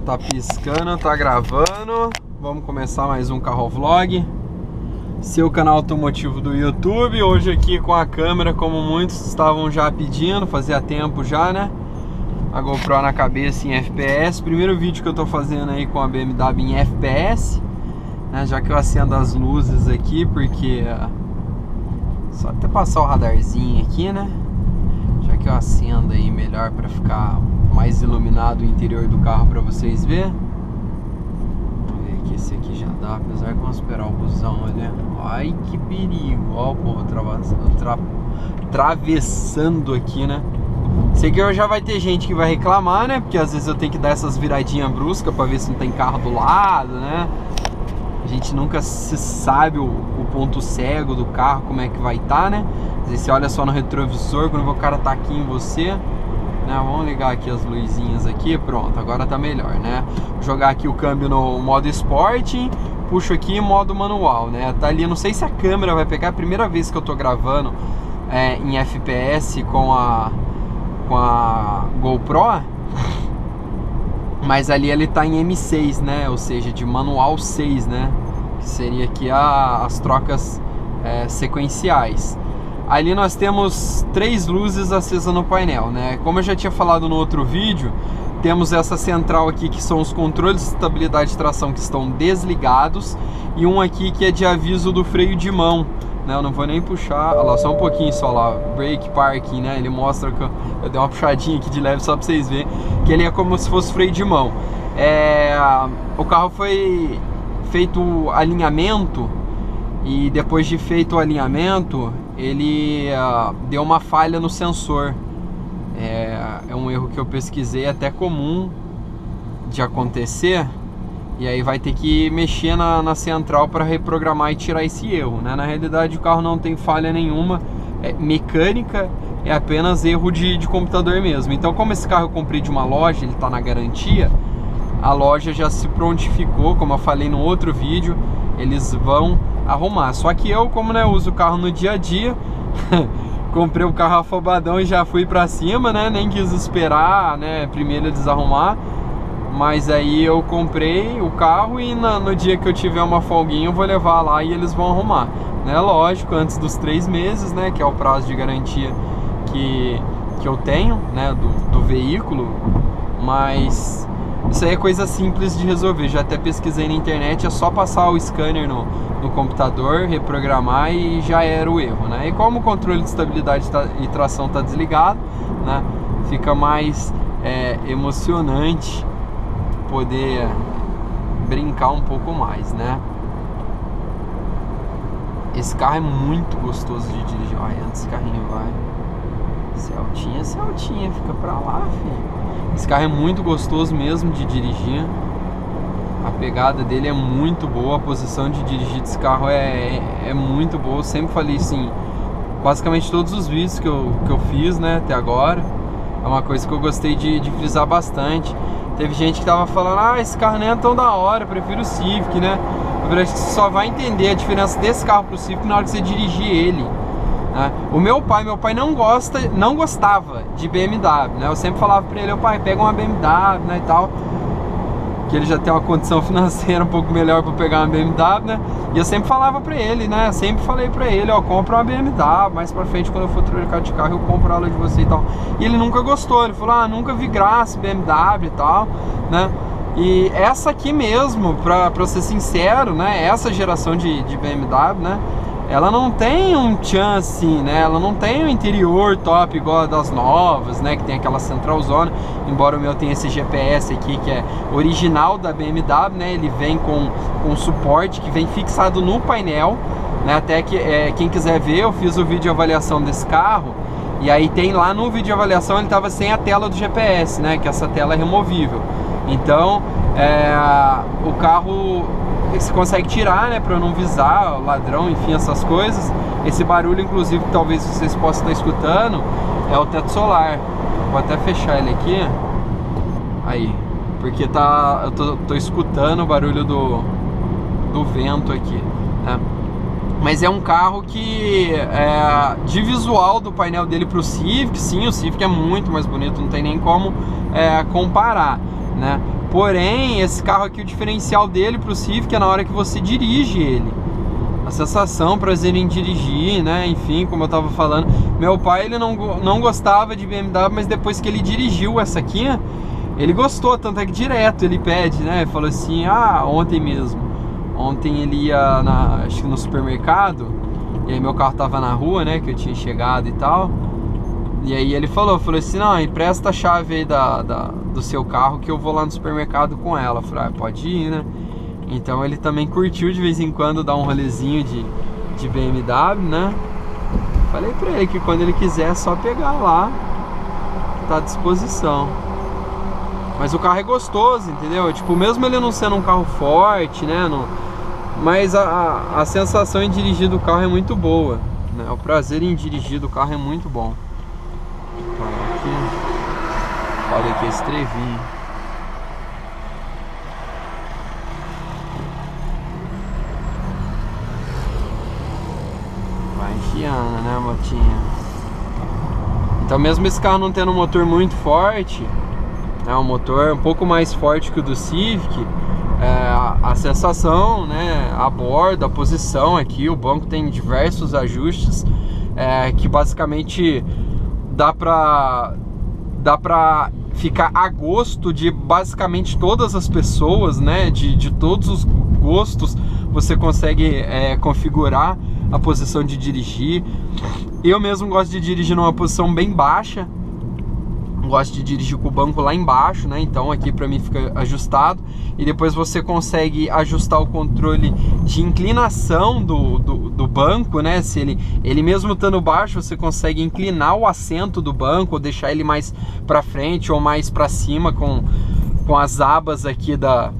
Tá piscando, tá gravando. Vamos começar mais um carro vlog. Seu canal automotivo do YouTube. Hoje aqui com a câmera, como muitos estavam já pedindo, fazia tempo já, né? A GoPro na cabeça em FPS. Primeiro vídeo que eu tô fazendo aí com a BMW em FPS, né? Já que eu acendo as luzes aqui, porque só até passar o radarzinho aqui, né? Já que eu acendo aí melhor para ficar mais iluminado o interior do carro para vocês verem. Vamos ver aqui, esse aqui já dá, apesar que vamos esperar o busão ali. Ai, que perigo. Ó o povo atravessando aqui, né? Sei que já vai ter gente que vai reclamar, né? Porque às vezes eu tenho que dar essas viradinhas bruscas para ver se não tem carro do lado, né? A gente nunca se sabe o ponto cego do carro, como é que vai estar, né? Às vezes você olha só no retrovisor, quando o cara tá aqui em você, né? Vamos ligar aqui as luzinhas aqui, pronto, agora tá melhor, né? Vou jogar aqui o câmbio no modo Sport, puxo aqui modo manual, né? Tá ali, não sei se a câmera vai pegar, é a primeira vez que eu tô gravando em FPS com a GoPro, mas ali ele tá em M6, né? Ou seja, de manual 6, né? Que seria aqui as trocas sequenciais. Ali nós temos 3 luzes acesas no painel, né? Como eu já tinha falado no outro vídeo, temos essa central aqui que são os controles de estabilidade de tração que estão desligados, e um aqui que é de aviso do freio de mão, né? Eu não vou nem puxar, olha lá, só um pouquinho só lá, brake parking, né? Ele mostra que eu dei uma puxadinha aqui de leve só para vocês verem que ele é como se fosse freio de mão. O carro foi feito alinhamento, e depois de feito o alinhamento ele deu uma falha no sensor. É um erro que eu pesquisei, até comum de acontecer, e aí vai ter que mexer na central para reprogramar e tirar esse erro, né? Na realidade o carro não tem falha nenhuma, mecânica, é apenas erro de computador mesmo. Então, como esse carro eu comprei de uma loja, ele está na garantia, a loja já se prontificou, como eu falei no outro vídeo, eles vão arrumar. Só que eu, como né, uso o carro no dia a dia, comprei o carro afobadão e já fui pra cima, né? Nem quis esperar, né, primeiro desarrumar. Mas aí eu comprei o carro e no dia que eu tiver uma folguinha eu vou levar lá e eles vão arrumar, né? Lógico, antes dos 3 meses, né? Que é o prazo de garantia que eu tenho, né? Do veículo. Mas isso aí é coisa simples de resolver. Já até pesquisei na internet, é só passar o scanner no computador, reprogramar e já era o erro, né? E como o controle de estabilidade e tração está desligado, né? Fica mais emocionante poder brincar um pouco mais, né? Esse carro é muito gostoso de dirigir. Olha, antes esse carrinho vai. Celtinha, fica pra lá, filho. Esse carro é muito gostoso mesmo de dirigir. A pegada dele é muito boa, a posição de dirigir desse carro é muito boa. Eu sempre falei assim, basicamente todos os vídeos que eu fiz, né, até agora. É uma coisa que eu gostei de frisar bastante. Teve gente que tava falando, esse carro nem é tão da hora, eu prefiro o Civic, né? Eu acho que você só vai entender a diferença desse carro pro Civic na hora que você dirigir ele, né? O meu pai não gostava de BMW, né? Eu sempre falava pra ele, pai, pega uma BMW, né, e tal, que ele já tem uma condição financeira um pouco melhor para pegar uma BMW, né? E eu sempre falava pra ele, né? Sempre falei pra ele, compra uma BMW, mais pra frente quando eu for trocar de carro eu compro ela de você e tal. E ele nunca gostou, ele falou, nunca vi graça BMW e tal, né? E essa aqui mesmo, pra ser sincero, né? Essa geração de BMW, né? Ela não tem um tchan assim, né? Ela não tem um interior top igual a das novas, né? Que tem aquela central zona. Embora o meu tenha esse GPS aqui que é original da BMW, né? Ele vem com suporte que vem fixado no painel, né? Até que quem quiser ver, eu fiz o vídeo de avaliação desse carro. E aí tem lá no vídeo de avaliação, ele tava sem a tela do GPS, né? Que essa tela é removível. Então, o carro você consegue tirar, né, para não visar o ladrão, enfim, essas coisas. Esse barulho, inclusive, que talvez vocês possam estar escutando, é o teto solar. Vou até fechar ele aqui, aí, porque eu tô escutando o barulho do vento aqui, né? Mas é um carro que, de visual do painel dele pro Civic, sim, o Civic é muito mais bonito, não tem nem como comparar, né? Porém, esse carro aqui, o diferencial dele pro Civic é na hora que você dirige ele. A sensação, prazer em dirigir, né? Enfim, como eu tava falando, meu pai, ele não gostava de BMW, mas depois que ele dirigiu essa aqui, ele gostou, tanto é que direto ele pede, né? Ele falou assim, ontem mesmo. Ontem ele ia, acho que no supermercado, e aí meu carro tava na rua, né? Que eu tinha chegado e tal. E aí ele falou assim, não, empresta a chave aí do seu carro que eu vou lá no supermercado com ela. Eu falei, pode ir, né? Então ele também curtiu de vez em quando dar um rolezinho de BMW, né? Falei pra ele que quando ele quiser é só pegar lá, tá à disposição. Mas o carro é gostoso, entendeu? Tipo, mesmo ele não sendo um carro forte, né? Mas a sensação em dirigir do carro é muito boa, né? O prazer em dirigir do carro é muito bom. Olha aqui esse trevinho. Vai enfiando, né, motinha? Então mesmo esse carro não tendo um motor muito forte, é um motor um pouco mais forte que o do Civic, a sensação, né, a borda, a posição aqui, o banco tem diversos ajustes que basicamente dá pra ficar a gosto de basicamente todas as pessoas, né, de todos os gostos. Você consegue configurar a posição de dirigir. Eu mesmo gosto de dirigir numa posição bem baixa, gosto de dirigir com o banco lá embaixo, né? Então aqui pra mim fica ajustado, e depois você consegue ajustar o controle de inclinação do banco, né? Se ele mesmo estando baixo, você consegue inclinar o assento do banco, ou deixar ele mais pra frente ou mais pra cima com as abas aqui da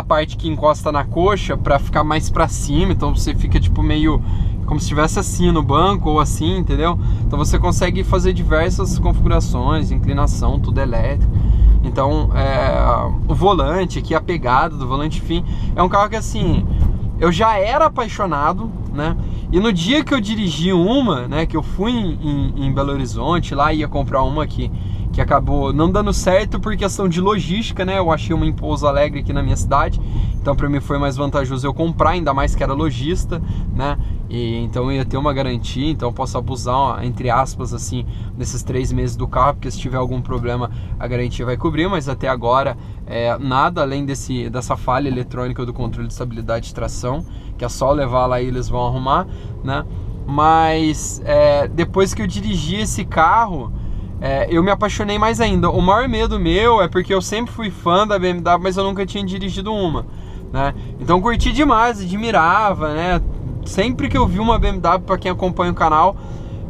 parte que encosta na coxa pra ficar mais pra cima. Então você fica tipo meio como se estivesse assim no banco ou assim, entendeu? Então você consegue fazer diversas configurações, inclinação, tudo elétrico. Então o volante aqui, a pegada do volante, enfim, é um carro que assim, eu já era apaixonado, né? E no dia que eu dirigi uma, né, que eu fui em Belo Horizonte, lá ia comprar uma que acabou não dando certo por questão de logística, né? Eu achei uma em Pouso Alegre aqui na minha cidade, então para mim foi mais vantajoso eu comprar, ainda mais que era lojista, né? E então eu ia ter uma garantia, então eu posso abusar, entre aspas, assim, nesses 3 meses do carro, porque se tiver algum problema a garantia vai cobrir. Mas até agora nada além dessa falha eletrônica do controle de estabilidade de tração, que é só levar lá e eles vão arrumar, né? Mas depois que eu dirigi esse carro, eu me apaixonei mais ainda. O maior medo meu é porque eu sempre fui fã da BMW, mas eu nunca tinha dirigido uma, né? Então curti demais, admirava, né? Sempre que eu vi uma BMW, para quem acompanha o canal,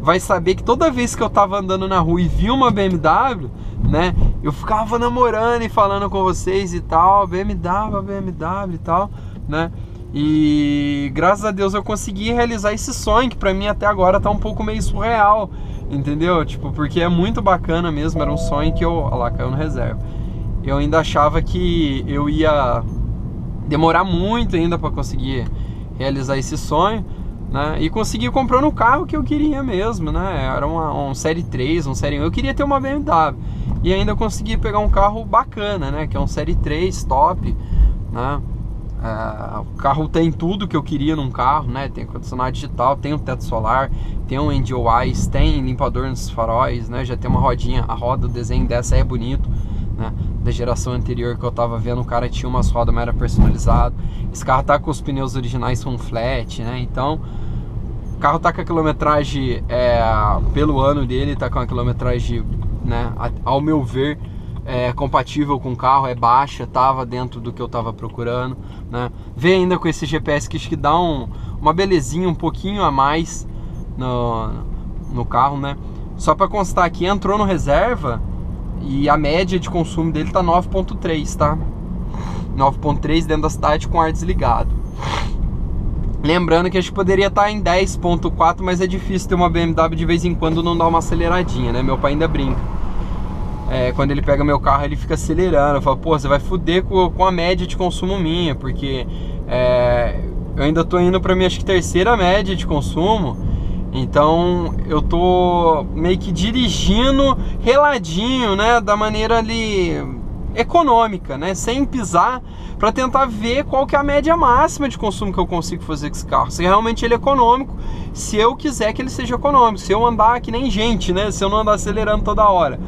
vai saber que toda vez que eu tava andando na rua e vi uma BMW, né, eu ficava namorando e falando com vocês e tal, BMW e tal, né? E graças a Deus eu consegui realizar esse sonho, que pra mim até agora tá um pouco meio surreal, entendeu? Tipo, porque é muito bacana mesmo, era um sonho que olha lá, caiu no reserva. Eu ainda achava que eu ia demorar muito ainda pra conseguir realizar esse sonho, né? E consegui comprar no carro que eu queria mesmo, né? Era um Série 3, um Série 1. Eu queria ter uma BMW e ainda consegui pegar um carro bacana, né? Que é um Série 3 top, né? O carro tem tudo que eu queria num carro, né? Tem condicionado digital, tem um teto solar, tem um NDOIs, tem limpador nos faróis, né? Já tem uma rodinha, a roda, o desenho dessa é bonito, né? Da geração anterior que eu tava vendo, o cara tinha umas rodas, mas era personalizado. Esse carro tá com os pneus originais com flat, né? Então o carro tá com a quilometragem, pelo ano dele, tá com a quilometragem, né, ao meu ver, compatível com o carro, é baixa, tava dentro do que eu tava procurando, né? Vê ainda com esse GPS que acho que dá uma belezinha um pouquinho a mais no carro, né? Só para constar aqui, entrou no reserva e a média de consumo dele tá 9.3, tá? 9.3 dentro da cidade com ar desligado. Lembrando que a gente poderia estar em 10.4, mas é difícil ter uma BMW de vez em quando não dar uma aceleradinha, né? Meu pai ainda brinca. Quando ele pega meu carro, ele fica acelerando. Eu falo, pô, você vai foder com a média de consumo minha, porque eu ainda tô indo pra minha, acho que, terceira média de consumo. Então eu tô meio que dirigindo reladinho, né? Da maneira ali econômica, né? Sem pisar, para tentar ver qual que é a média máxima de consumo que eu consigo fazer com esse carro. Se realmente ele é econômico, se eu quiser que ele seja econômico, se eu andar que nem gente, né? Se eu não andar acelerando toda hora.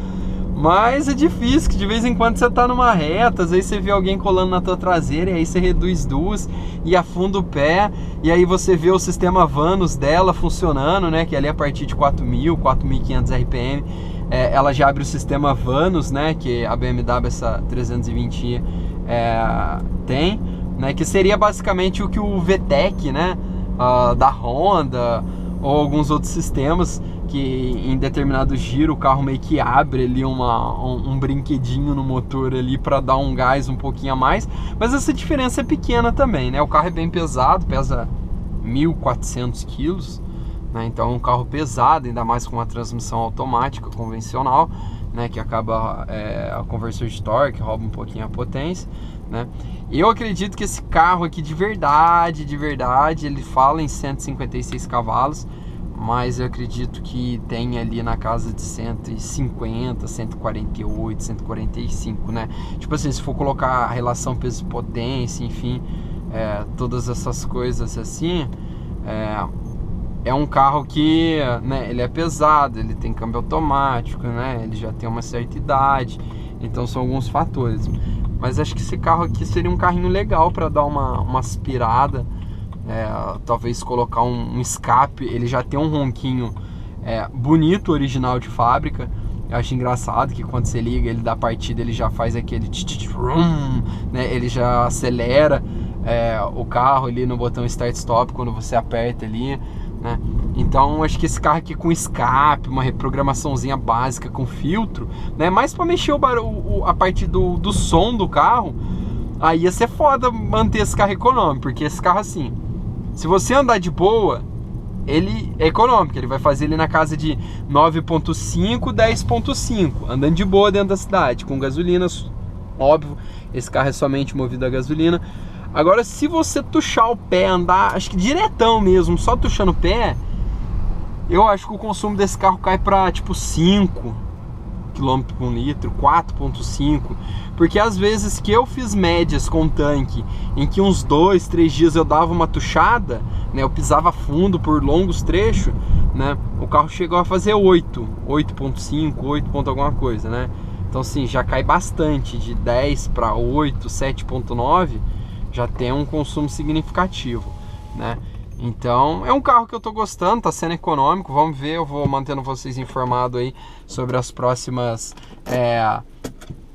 Mas é difícil, que de vez em quando você tá numa reta, às vezes você vê alguém colando na tua traseira, e aí você reduz duas e afunda o pé, e aí você vê o sistema Vanos dela funcionando, né? Que ali a partir de 4.000, 4.500 RPM, ela já abre o sistema Vanos, né? Que a BMW, essa 320i, tem, né? Que seria basicamente o que o VTEC, né? Da Honda, ou alguns outros sistemas, que em determinado giro o carro meio que abre ali um brinquedinho no motor ali para dar um gás um pouquinho a mais, mas essa diferença é pequena também, né? O carro é bem pesado, pesa 1.400 quilos, né? Então é um carro pesado, ainda mais com uma transmissão automática convencional, né? Que acaba a conversor de torque, rouba um pouquinho a potência, né? Eu acredito que esse carro aqui de verdade, ele fala em 156 cavalos, mas eu acredito que tem ali na casa de 150, 148, 145, né? Tipo assim, se for colocar a relação peso e potência, enfim, todas essas coisas assim, é um carro que, né, ele é pesado, ele tem câmbio automático, né? Ele já tem uma certa idade, então são alguns fatores. Mas acho que esse carro aqui seria um carrinho legal para dar uma aspirada. Talvez colocar um escape. Ele já tem um ronquinho bonito, original de fábrica. Eu acho engraçado que quando você liga ele da partida, ele já faz aquele né? Ele já acelera o carro ali no botão start stop quando você aperta ali, né? Então acho que esse carro aqui com escape, uma reprogramaçãozinha básica com filtro, né? Mais para mexer a parte do som do carro, aí ia ser foda manter esse carro econômico, porque esse carro assim, se você andar de boa, ele é econômico, ele vai fazer ele na casa de 9.5, 10.5, andando de boa dentro da cidade, com gasolina, óbvio, esse carro é somente movido a gasolina. Agora, se você tuchar o pé, andar, acho que diretão mesmo, só tuchando o pé, eu acho que o consumo desse carro cai para tipo 5 km por litro, 4.5, porque às vezes que eu fiz médias com tanque, em que uns 2, 3 dias eu dava uma tuchada, né, eu pisava fundo por longos trechos, né, o carro chegou a fazer 8.5, 8 ponto alguma coisa, né, então assim, já cai bastante, de 10 para 8, 7.9, já tem um consumo significativo, né. Então é um carro que eu tô gostando, tá sendo econômico, vamos ver, eu vou mantendo vocês informados aí sobre as próximas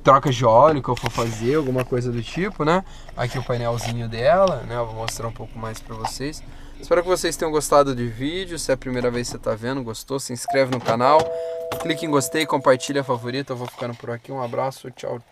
trocas de óleo que eu for fazer, alguma coisa do tipo, né? Aqui o painelzinho dela, né? Eu vou mostrar um pouco mais pra vocês. Espero que vocês tenham gostado do vídeo, se é a primeira vez que você tá vendo, gostou, se inscreve no canal, clique em gostei, compartilha, favorita, eu vou ficando por aqui, um abraço, tchau, tchau.